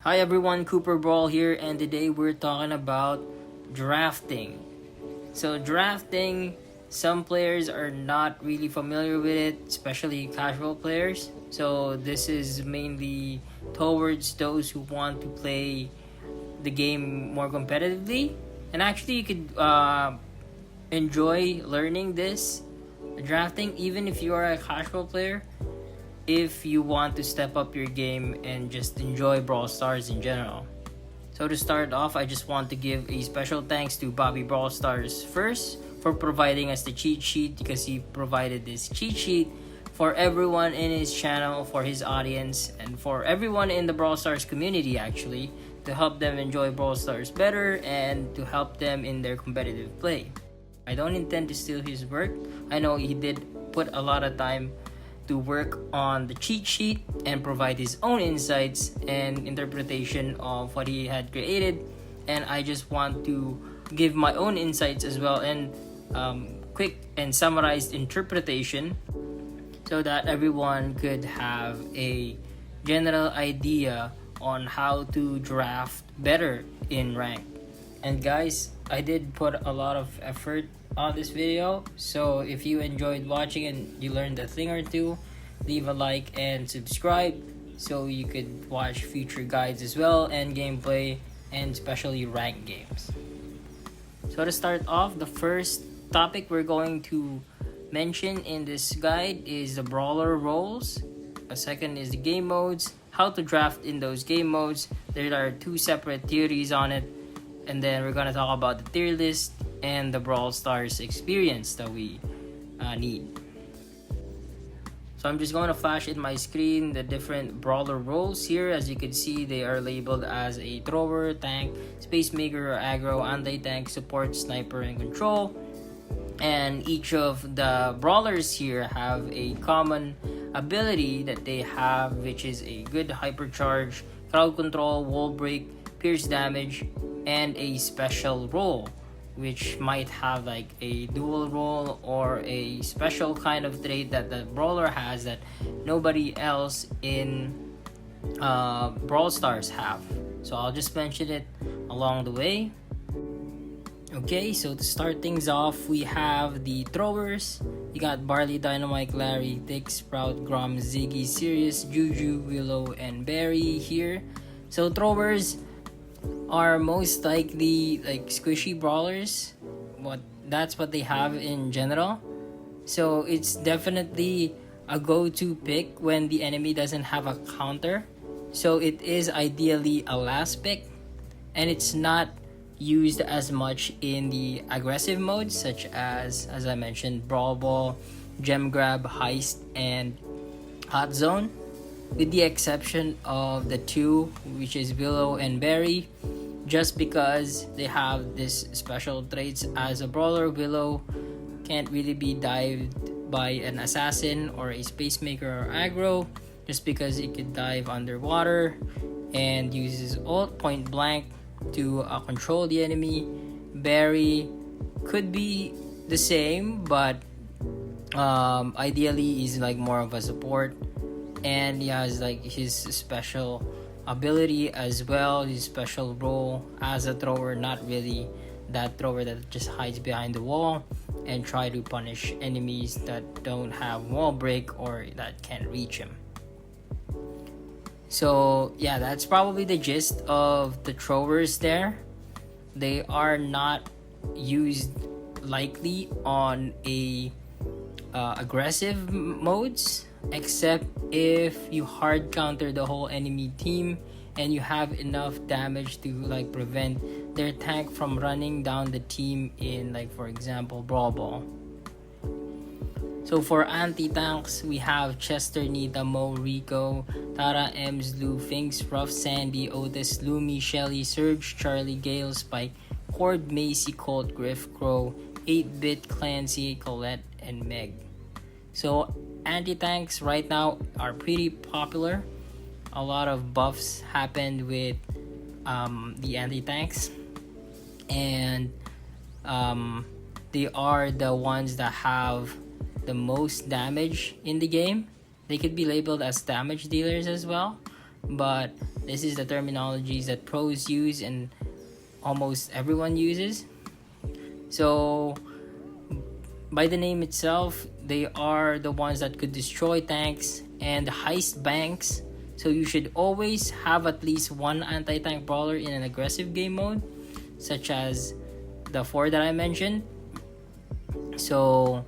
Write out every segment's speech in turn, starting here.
Hi everyone, Cooper Brawl here, and today we're talking about drafting. So drafting, some players are not really familiar with it, especially casual players. So this is mainly towards those who want to play the game more competitively. And actually you could enjoy learning this drafting even if you are a casual player, if you want to step up your game and just enjoy Brawl Stars in general. So to start off, I just want to give a special thanks to Bobby Brawl Stars first for providing us the cheat sheet, because he provided this cheat sheet for everyone in his channel, for his audience, and for everyone in the Brawl Stars community actually, to help them enjoy Brawl Stars better and to help them in their competitive play. I don't intend to steal his work. I know he did put a lot of time to work on the cheat sheet and provide his own insights and interpretation of what he had created, and I just want to give my own insights as well, and quick and summarized interpretation so that everyone could have a general idea on how to draft better in rank. And guys, I did put a lot of effort on this video, so if you enjoyed watching and you learned a thing or two, leave a like and subscribe so you could watch future guides as well, and gameplay, and especially ranked games. So to start off, the first topic we're going to mention in this guide is the brawler roles. A second is the game modes, how to draft in those game modes. There are two separate theories on it, and then we're gonna talk about the tier list and the Brawl Stars experience that we need. So I'm just going to flash in my screen the different brawler roles here. As you can see, they are labeled as a thrower, tank, space maker, or aggro, anti-tank, support, sniper, and control. And each of the brawlers here have a common ability that they have, which is a good hypercharge, crowd control, wall break, pierce damage, and a special role, which might have like a dual role or a special kind of trait that the brawler has that nobody else in Brawl Stars have. So I'll just mention it along the way. Okay, so to start things off, we have the throwers. You got Barley, Dynamite, Larry, Tick, Sprout, Grom, Ziggy, Sirius, Juju, Willow, and Barry here. So throwers are most likely like squishy brawlers. That's what they have in general. So it's definitely a go-to pick when the enemy doesn't have a counter. So it is ideally a last pick, and it's not used as much in the aggressive modes such as I mentioned, Brawl Ball, Gem Grab, Heist, and Hot Zone, with the exception of the two, which is Willow and Barry, just because they have this special traits. As a brawler, Willow can't really be dived by an assassin or a space maker or aggro, just because it could dive underwater and uses ult point blank to control the enemy. Barry could be the same, but ideally he's like more of a support, and he has like his special ability as well, his special role as a thrower, not really that thrower that just hides behind the wall and try to punish enemies that don't have wall break or that can't reach him. So yeah, that's probably the gist of the throwers there. They are not used likely on a aggressive modes, except if you hard counter the whole enemy team and you have enough damage to like prevent their tank from running down the team in, like, for example, Brawl Ball. So for anti-tanks, we have Chester, Nita, Mo, Rico, Tara, Ems, Lou, Finks, Ruff, Sandy, Otis, Lumi, Shelly, Surge, Charlie, Gale, Spike, Horde, Macy, Colt, Griff, Crow, 8-Bit, Clancy, Colette, and Meg. So anti-tanks right now are pretty popular. A lot of buffs happened with the anti-tanks, and they are the ones that have the most damage in the game. They could be labeled as damage dealers as well, but This is the terminologies that pros use and almost everyone uses. So by the name itself, they are the ones that could destroy tanks and heist banks. So you should always have at least one anti-tank brawler in an aggressive game mode, such as the 4 that I mentioned. So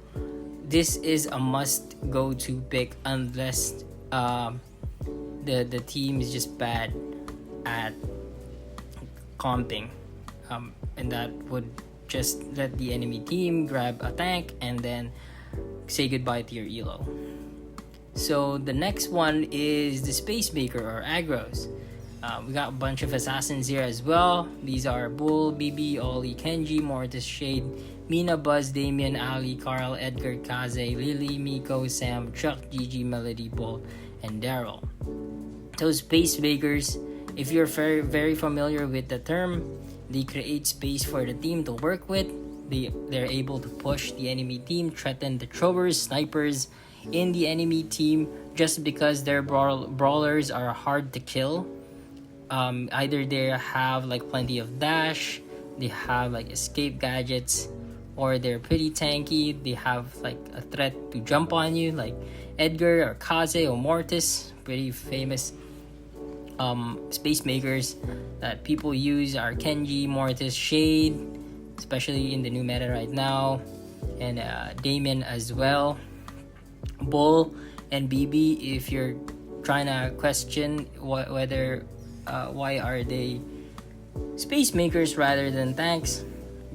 this is a must go to pick unless the team is just bad at comping, and that would just let the enemy team grab a tank and then say goodbye to your elo. So the next one is the Space Maker or aggros. We got a bunch of assassins here as well. These are Bull, BB, Ollie, Kenji, Mortis, Shade, Mina, Buzz, Damien, Ali, Carl, Edgar, Kaze, Lily, Miko, Sam, Chuck, Gigi, Melody, Bolt, and Daryl. Those Space Makers, if you're very familiar with the term, they create space for the team to work with. They're able to push the enemy team, threaten the throwers, snipers in the enemy team just because their brawlers are hard to kill. Either they have like plenty of dash, they have like escape gadgets, or they're pretty tanky. They have like a threat to jump on you, like Edgar or Kaze or Mortis, pretty famous Space Makers that people use are Kenji, Mortis, Shade, especially in the new meta right now, and Damien as well. Bull and BB, if you're trying to question whether why are they Space Makers rather than tanks,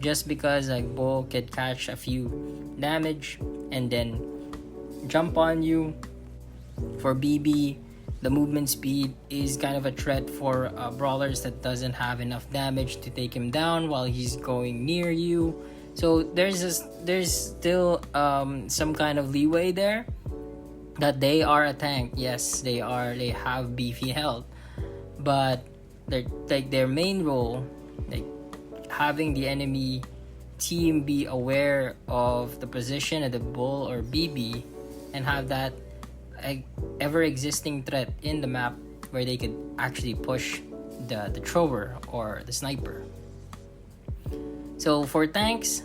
just because like Bull could catch a few damage and then jump on you. For BB, the movement speed is kind of a threat for brawlers that doesn't have enough damage to take him down while he's going near you. So there's still some kind of leeway there that they are a tank. Yes, they have beefy health, but their main role, like having the enemy team be aware of the position of the Bull or BB and have that ever existing threat in the map where they could actually push the thrower or the sniper. So for tanks,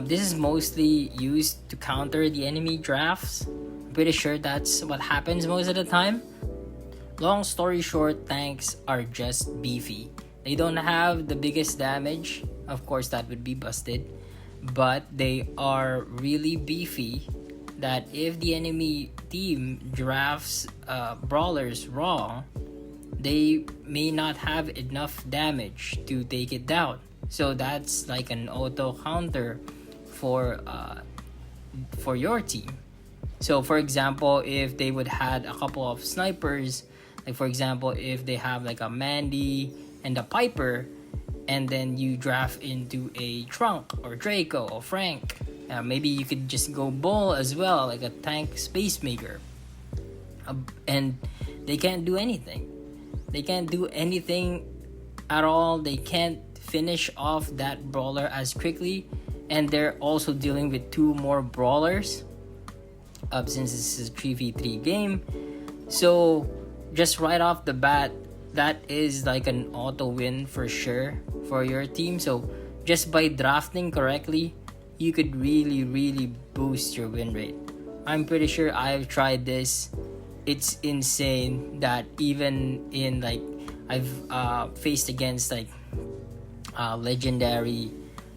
this is mostly used to counter the enemy drafts. I'm pretty sure that's what happens most of the time. Long story short, tanks are just beefy. They don't have the biggest damage, of course that would be busted, but they are really beefy that if the enemy team drafts brawlers wrong, they may not have enough damage to take it down. So that's like an auto counter for your team. So for example, if they would had a couple of snipers, like for example, if they have like a Mandy and a Piper, and then you draft into a Trunk or Draco or Frank, maybe you could just go Bull as well, like a tank Space Maker, and they can't do anything. They can't do anything at all. They can't finish off that brawler as quickly, and they're also dealing with 2 more brawlers since this is a 3v3 game. So just right off the bat, that is like an auto win for sure for your team. So just by drafting correctly, you could really boost your win rate. I'm pretty sure I've tried this. It's insane that even in like I've faced against like legendary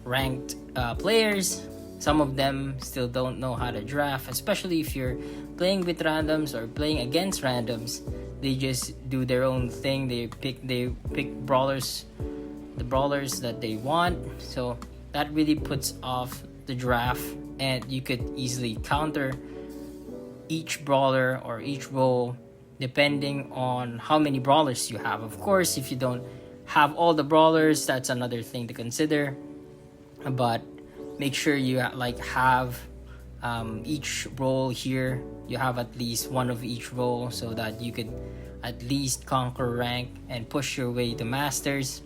ranked players. Some of them still don't know how to draft, especially if you're playing with randoms or playing against randoms. They just do their own thing. They pick brawlers, the brawlers that they want. So that really puts off the draft, and you could easily counter each brawler or each role depending on how many brawlers you have. Of course, if you don't have all the brawlers, that's another thing to consider, but make sure you like have each role here. You have at least one of each role so that you could at least conquer rank and push your way to masters.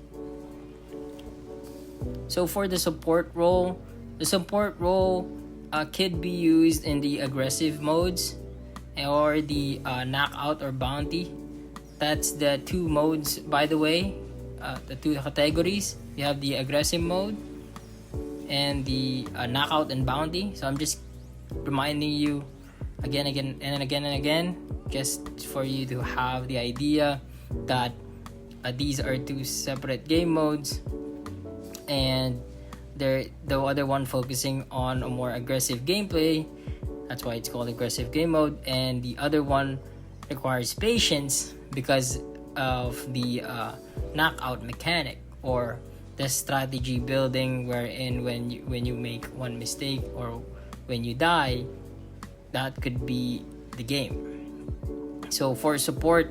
So for the support role, could be used in the aggressive modes or the knockout or bounty. That's the two modes, by the way, the two categories. You have the aggressive mode and the knockout and bounty. So I'm just reminding you again and again, just for you to have the idea that these are two separate game modes, and the other one focusing on a more aggressive gameplay. That's why it's called aggressive game mode, and the other one requires patience because of the knockout mechanic, or the strategy building, wherein when you make one mistake or when you die, that could be the game. So for support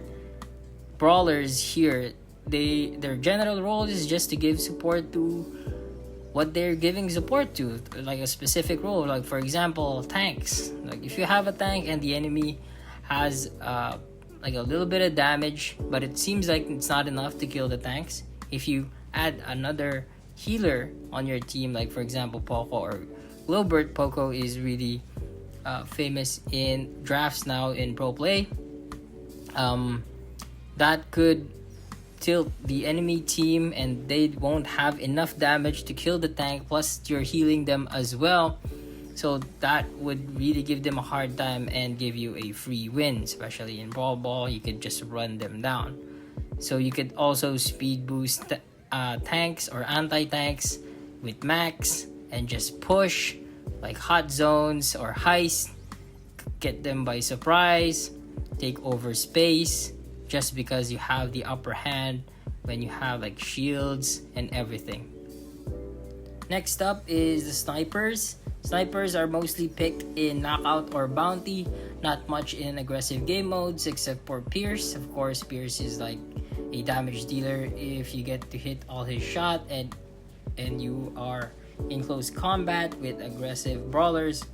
brawlers here, their general role is just to give support to what they're giving support to, like a specific role. Like for example, tanks. Like if you have a tank and the enemy has like a little bit of damage, but it seems like it's not enough to kill the tanks, if you add another healer on your team, like for example Poco or Globert. Poco is really famous in drafts now in pro play. That could tilt the enemy team and they won't have enough damage to kill the tank, plus you're healing them as well, so that would really give them a hard time and give you a free win. Especially in Brawl Ball, you could just run them down. So you could also speed boost tanks or anti-tanks with max and just push, like hot zones or heist, get them by surprise, take over space, just because you have the upper hand when you have like shields and everything. Next up is the snipers. Snipers are mostly picked in knockout or bounty, not much in aggressive game modes except for Pierce. Of course, Pierce is like a damage dealer if you get to hit all his shot and you are in close combat with aggressive brawlers.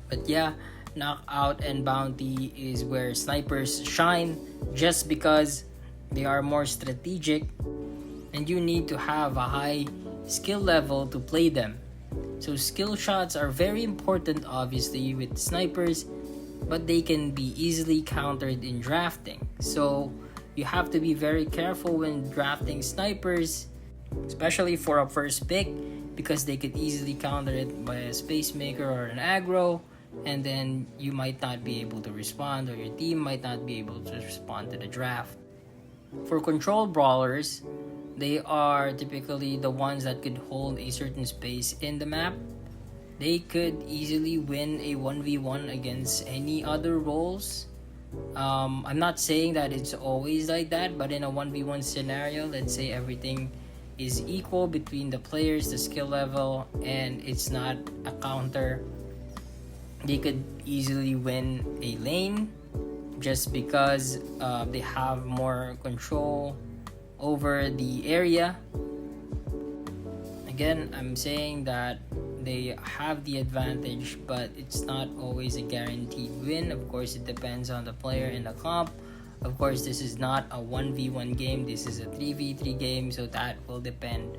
But yeah, knockout and bounty is where snipers shine, just because they are more strategic and you need to have a high skill level to play them. So skill shots are very important obviously with snipers, but they can be easily countered in drafting. So you have to be very careful when drafting snipers, especially for a first pick, because they could easily counter it by a space maker or an aggro, and then you might not be able to respond, or your team might not be able to respond to the draft. For control brawlers, they are typically the ones that could hold a certain space in the map. They could easily win a 1v1 against any other roles. I'm not saying that it's always like that, but in a 1v1 scenario, let's say everything is equal between the players, the skill level, and it's not a counter, they could easily win a lane just because they have more control over the area. Again, I'm saying that they have the advantage, but it's not always a guaranteed win. Of course, it depends on the player and the comp. Of course, this is not a 1v1 game, this is a 3v3 game, so that will depend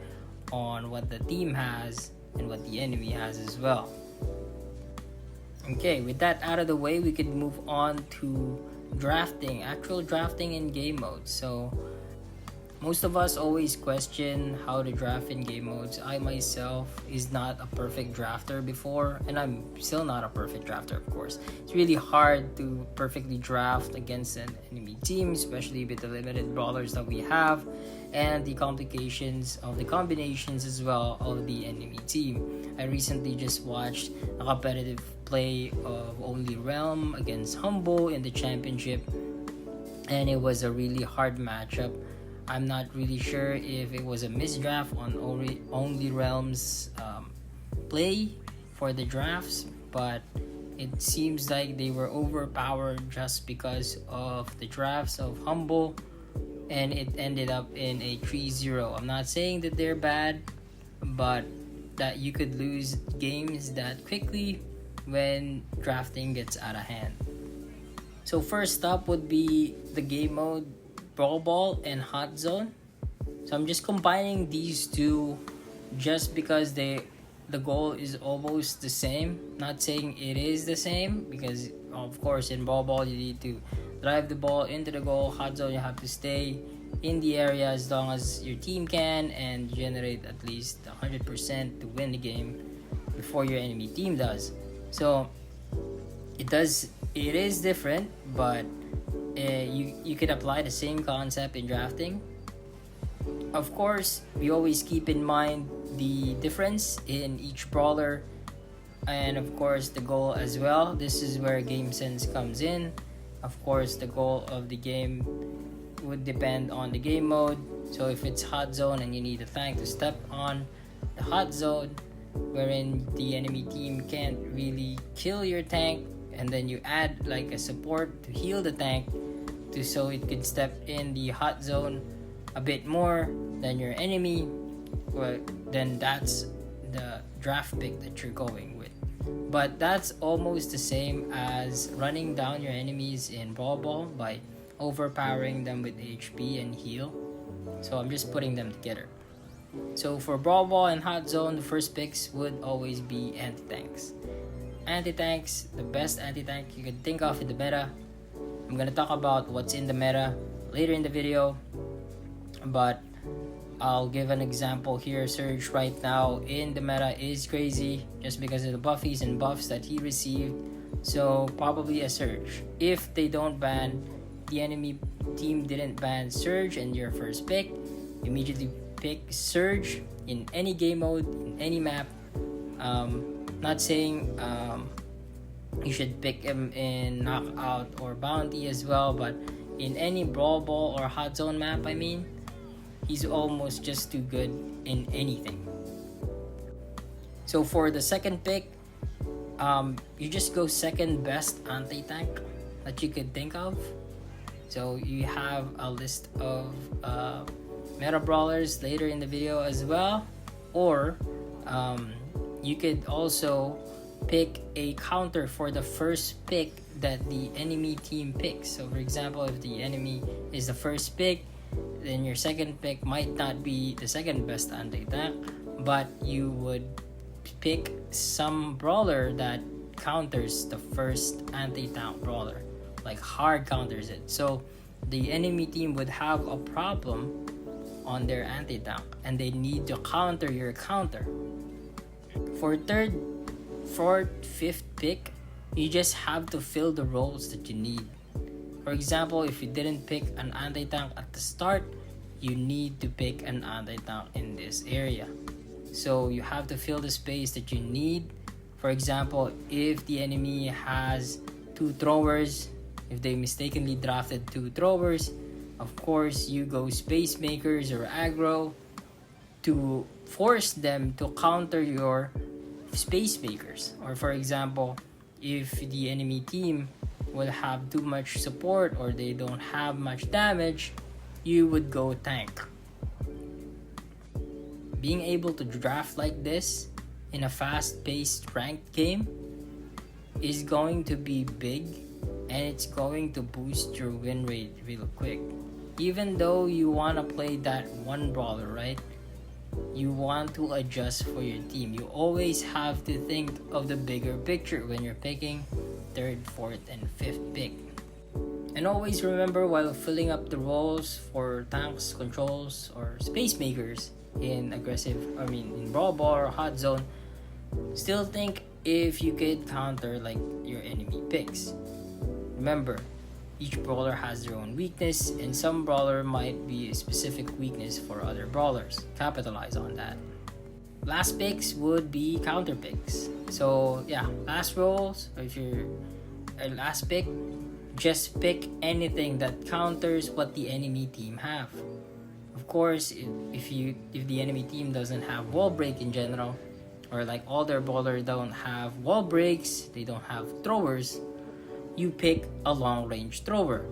on what the team has and what the enemy has as well. Okay, with that out of the way, we could move on to drafting, actual drafting in game modes. So most of us always question how to draft in game modes. I myself is not a perfect drafter before, and I'm still not a perfect drafter, of course. It's really hard to perfectly draft against an enemy team, especially with the limited brawlers that we have and the complications of the combinations as well of the enemy team. I recently just watched a competitive play of Only Realm against Humble in the championship, and it was a really hard matchup. I'm not really sure if it was a misdraft on Only Realm's play for the drafts, but it seems like they were overpowered just because of the drafts of Humble, and it ended up in a 3-0. I'm not saying that they're bad, but that you could lose games that quickly when drafting gets out of hand. So first up would be the game mode Brawl Ball and Hot Zone. So I'm just combining these two just because the goal is almost the same. Not saying it is the same, because of course in Brawl Ball you need to drive the ball into the goal. Hot zone, you have to stay in the area as long as your team can and generate at least 100% to win the game before your enemy team does. So it is different, but you could apply the same concept in drafting. Of course, we always keep in mind the difference in each brawler, and of course the goal as well. This is where game sense comes in. Of course, the goal of the game would depend on the game mode. So if it's hot zone and you need a tank to step on the hot zone, wherein the enemy team can't really kill your tank, and then you add like a support to heal the tank so it could step in the hot zone a bit more than your enemy, well, then that's the draft pick that you're going with. But that's almost the same as running down your enemies in Brawl Ball by overpowering them with HP and heal. So I'm just putting them together. So for Brawl Ball and Hot Zone, the first picks would always be anti-tanks. Anti-tanks, the best anti-tank you can think of in the meta. I'm gonna talk about what's in the meta later in the video, but I'll give an example here. Surge right now in the meta is crazy just because of the buffies and buffs that he received. So probably a Surge. If they don't ban, the enemy team didn't ban Surge and your first pick, immediately pick Surge in any game mode, in any map. Not saying you should pick him in Knockout or Bounty as well, but in any Brawl Ball or Hot Zone map, I mean, he's almost just too good in anything. So for the second pick, you just go second best anti-tank that you could think of. So you have a list of meta brawlers later in the video as well, or you could also pick a counter for the first pick that the enemy team picks. So for example, if the enemy is the first pick, then your second pick might not be the second best anti-tank, but you would pick some brawler that counters the first anti-tank brawler, like hard counters it. So the enemy team would have a problem on their anti-tank and they need to counter your counter. For third, fourth, fifth pick, you just have to fill the roles that you need. For example, if you didn't pick an anti-tank at the start, you need to pick an anti-tank in this area. So you have to fill the space that you need. For example, if the enemy has 2 throwers, if they mistakenly drafted 2 throwers, of course you go space makers or aggro to force them to counter your space makers. Or for example, if the enemy team will have too much support or they don't have much damage, you would go tank. Being able to draft like this in a fast-paced ranked game is going to be big, and it's going to boost your win rate real quick. Even though you want to play that one brawler, right? You want to adjust for your team. You always have to think of the bigger picture when you're picking third, fourth, and fifth pick. And always remember, while filling up the roles for tanks, controls, or space makers in in Brawl Ball or Hot Zone, still think if you could counter like your enemy picks. Remember, each brawler has their own weakness, and some brawler might be a specific weakness for other brawlers. Capitalize on that. Last picks would be counter picks. So yeah, last rolls, or if you're a last pick, just pick anything that counters what the enemy team have. Of course, if the enemy team doesn't have wall break in general, or like all their brawlers don't have wall breaks, they don't have throwers, you pick a long range thrower.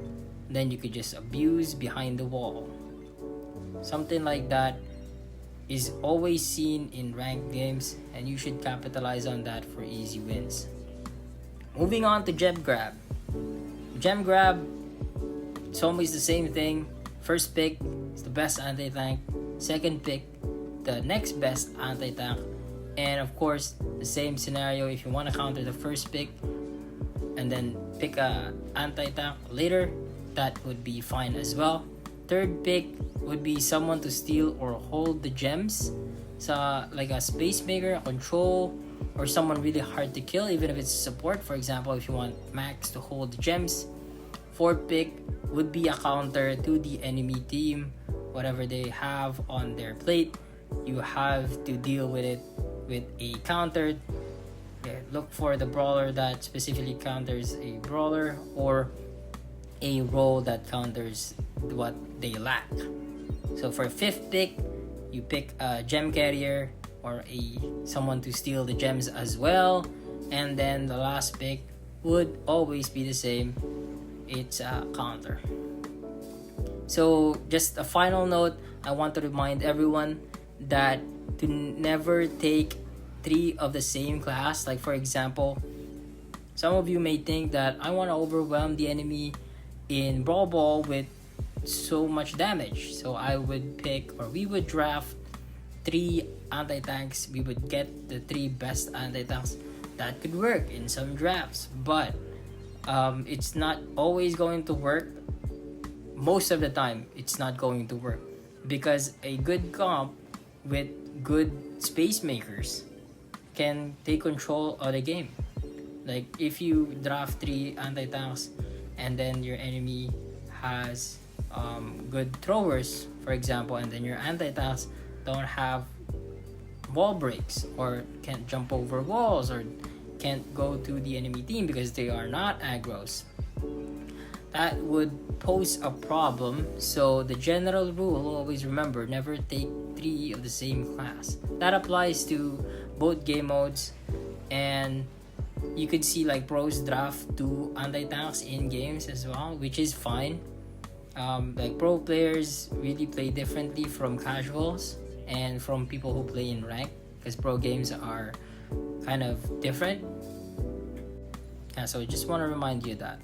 Then you could just abuse behind the wall. Something like that is always seen in ranked games, and you should capitalize on that for easy wins. Moving on to gem grab. Gem grab, it's always the same thing. First pick is the best anti-tank. Second pick, the next best anti-tank. And of course, the same scenario if you want to counter the first pick and then pick a anti-tank later, that would be fine as well. Third pick would be someone to steal or hold the gems, like a space maker, a control, or someone really hard to kill, even if it's support. For example, if you want Max to hold the gems. Fourth pick would be a counter to the enemy team. Whatever they have on their plate, you have to deal with it with a counter. Look for the brawler that specifically counters a brawler, or a role that counters what they lack. So for fifth pick, you pick a gem carrier or someone to steal the gems as well. And then the last pick would always be the same. It's a counter. So just a final note, I want to remind everyone that to never take 3 of the same class. Like for example, some of you may think that I want to overwhelm the enemy in Brawl Ball with so much damage. So I would pick, or we would draft 3 anti-tanks. We would get the 3 best anti-tanks. That could work in some drafts, but it's not always going to work. Most of the time, it's not going to work, because a good comp with good space makers can take control of the game. Like if you draft 3 anti-tanks and then your enemy has good throwers, for example, and then your anti-tanks don't have wall breaks, or can't jump over walls, or can't go to the enemy team because they are not aggros, that would pose a problem. So the general rule, always remember, never take 3 of the same class. That applies to both game modes, and you could see like pros draft 2 anti-tanks in games as well, which is fine. Like pro players really play differently from casuals and from people who play in rank, because pro games are kind of different. So just want to remind you that.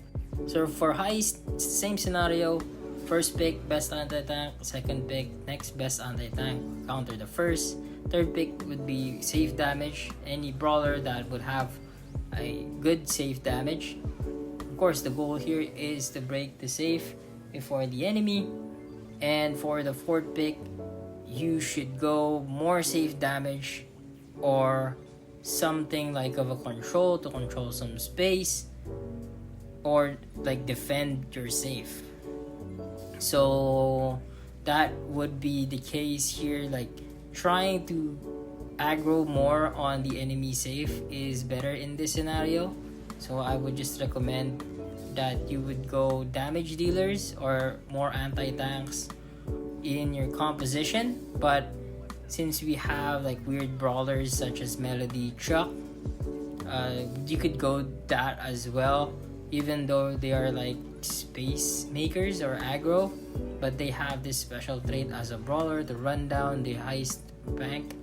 So for heist, same scenario. First pick, best anti-tank. Second pick, next best anti-tank. Counter the first. Third pick would be safe damage. Any brawler that would have a good safe damage. Of course, the goal here is to break the safe before the enemy. And for the fourth pick, you should go more safe damage, or something like of a control to control some space, or like defend your safe. So that would be the case here. Like trying to aggro more on the enemy safe is better in this scenario. So I would just recommend that you would go damage dealers or more anti-tanks in your composition. But since we have like weird brawlers such as Melody, Chuck, you could go that as well, even though they are like space makers or aggro, but they have this special trait as a brawler to run down the heist bank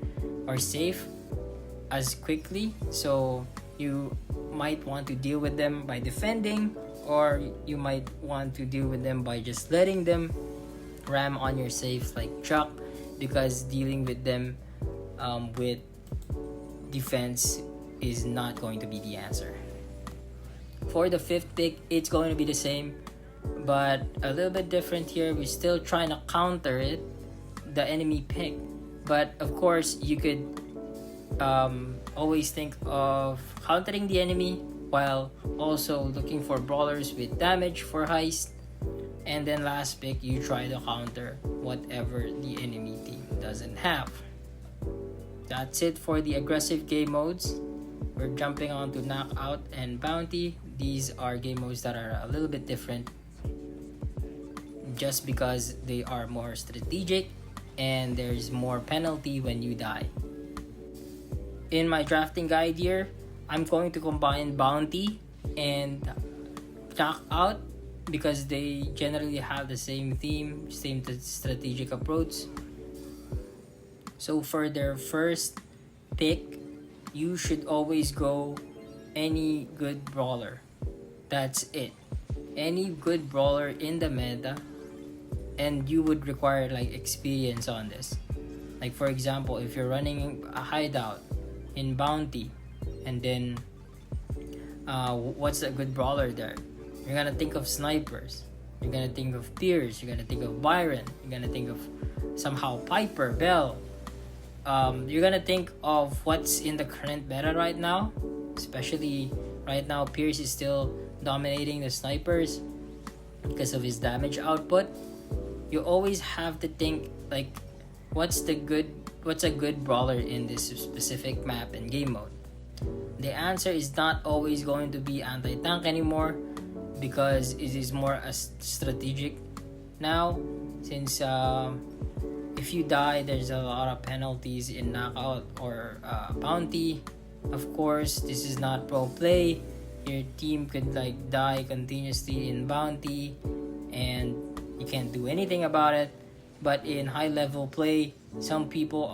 or safe as quickly. So you might want to deal with them by defending, or you might want to deal with them by just letting them ram on your safe like Chuck, because dealing with them with defense is not going to be the answer. For the fifth pick, it's going to be the same, but a little bit different here. We're still trying to counter it, the enemy pick, but of course you could always think of countering the enemy while also looking for brawlers with damage for heist. And then last pick, you try to counter whatever the enemy team doesn't have. That's it for the aggressive game modes. We're jumping on to knockout and bounty. These are game modes that are a little bit different just because they are more strategic and there's more penalty when you die. In my drafting guide here, I'm going to combine bounty and knockout because they generally have the same theme, same strategic approach. So for their first pick, you should always go any good brawler. That's it. Any good brawler in the meta, and you would require like experience on this. Like for example, if you're running a hideout in bounty, and then what's a good brawler there? You're gonna think of snipers. You're gonna think of Pierce, you're gonna think of Byron, you're gonna think of somehow Piper, Bell. You're gonna think of what's in the current meta right now. Especially right now, Pierce is still dominating the snipers because of his damage output. You always have to think like, what's a good brawler in this specific map and game mode? The answer is not always going to be anti-tank anymore, because it is more a strategic now, since if you die, there's a lot of penalties in knockout or bounty. Of course, this is not pro play. Your team could like die continuously in bounty and you can't do anything about it. But in high level play, some people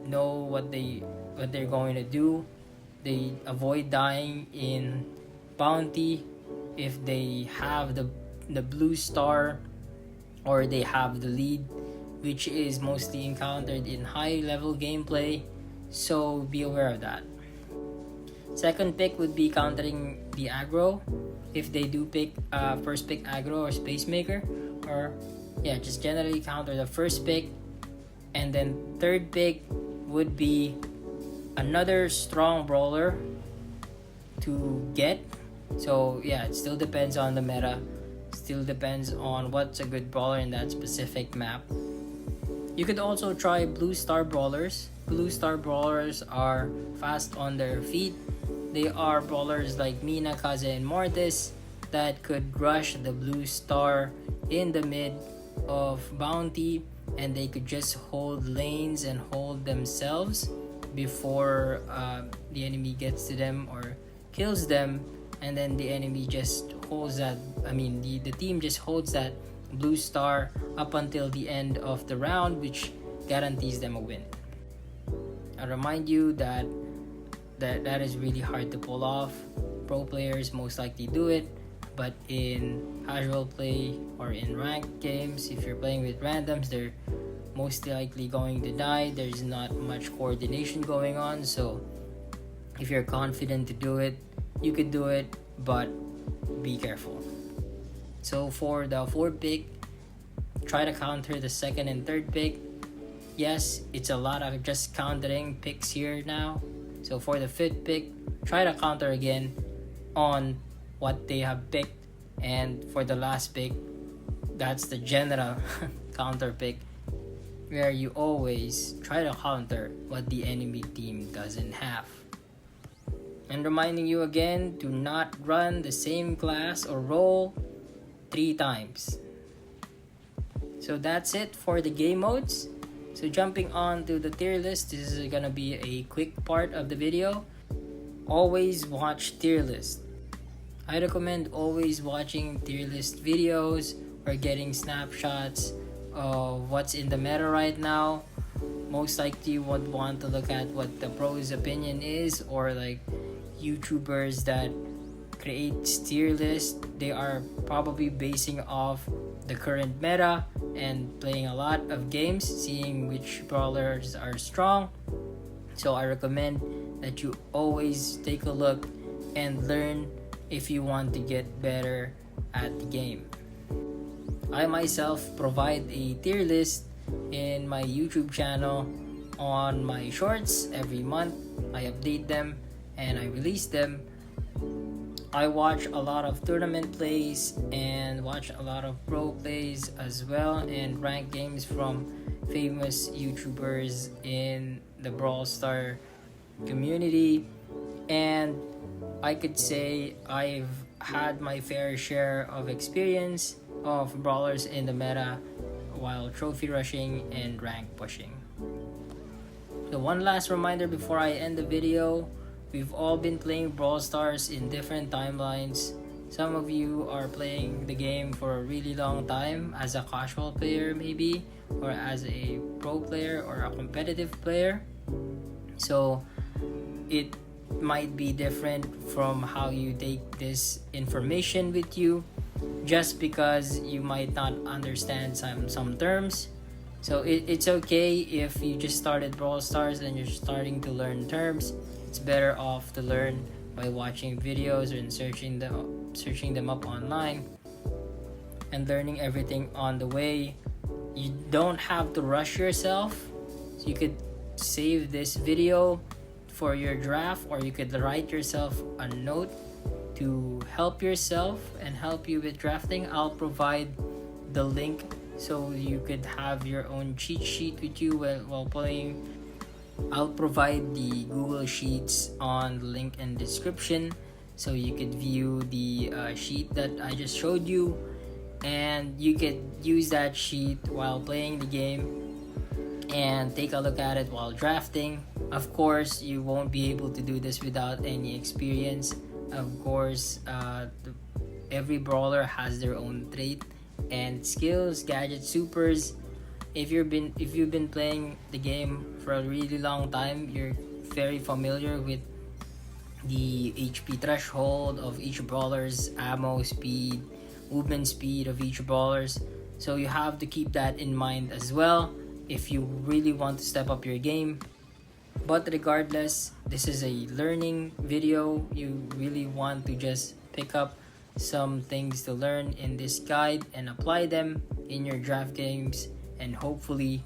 know what they're going to do. They avoid dying in bounty if they have the blue star or they have the lead, which is mostly encountered in high level gameplay, so be aware of that. Second pick would be countering the aggro. If they do pick first pick aggro or space maker, or just generally counter the first pick. And then third pick would be another strong brawler to get. So it still depends on the meta, still depends on what's a good brawler in that specific map. You could also try blue star brawlers. Blue star brawlers are fast on their feet. They are brawlers like Mina, Kaze, and Mortis that could rush the blue star in the mid of bounty, and they could just hold lanes and hold themselves before the enemy gets to them or kills them, and then the enemy just holds that, the team just holds that blue star up until the end of the round, which guarantees them a win. I remind you that is really hard to pull off. Pro players most likely do it, but in casual play or in ranked games, if you're playing with randoms, they're most likely going to die. There's not much coordination going on, so if you're confident to do it, you could do it, but be careful. So for the fourth pick, try to counter the second and third pick. Yes, it's a lot of just countering picks here now. So for the fifth pick, try to counter again on what they have picked. And for the last pick, that's the general counter pick, where you always try to counter what the enemy team doesn't have. And reminding you again, do not run the same class or role 3 times. So that's it for the game modes. So jumping on to the tier list, this is gonna be a quick part of the video. Always watch tier list. I recommend always watching tier list videos or getting snapshots of what's in the meta right now. Most likely you would want to look at what the pro's opinion is, or like YouTubers that create tier list. They are probably basing off the current meta and playing a lot of games, seeing which brawlers are strong. So I recommend that you always take a look and learn if you want to get better at the game. I myself provide a tier list in my YouTube channel on my shorts every month. I update them and I release them. I watch a lot of tournament plays and watch a lot of pro plays as well, and rank games from famous YouTubers in the Brawl Star community. And I could say I've had my fair share of experience of brawlers in the meta while trophy rushing and rank pushing. So one last reminder before I end the video. We've all been playing Brawl Stars in different timelines. Some of you are playing the game for a really long time as a casual player maybe, or as a pro player or a competitive player. So it might be different from how you take this information with you, just because you might not understand some terms. So it's okay if you just started Brawl Stars and you're starting to learn terms. It's better off to learn by watching videos and searching them up online. and learning everything on the way. You don't have to rush yourself. So you could save this video for your draft, or you could write yourself a note to help yourself and help you with drafting. I'll provide the link so you could have your own cheat sheet with you while playing. I'll provide the Google Sheets on the link in description so you could view the sheet that I just showed you, and you could use that sheet while playing the game and take a look at it while drafting. Of course, you won't be able to do this without any experience. Of course, every brawler has their own trait and skills, gadgets, supers. If you've been playing the game for a really long time, you're very familiar with the HP threshold of each brawler's ammo speed, movement speed of each brawlers. So you have to keep that in mind as well if you really want to step up your game. But regardless, this is a learning video. You really want to just pick up some things to learn in this guide and apply them in your draft games, and hopefully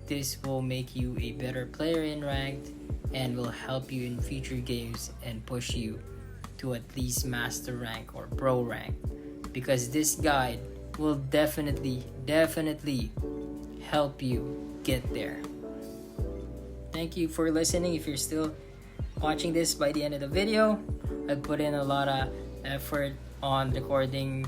this will make you a better player in ranked and will help you in future games and push you to at least master rank or pro rank, because this guide will definitely help you get there. Thank you for listening. If you're still watching this by the end of the video, I put in a lot of effort on recording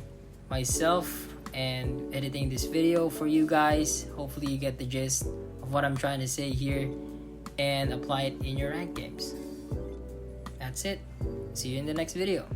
myself and editing this video for you guys. Hopefully you get the gist of what I'm trying to say here and apply it in your ranked games. That's it. See you in the next video.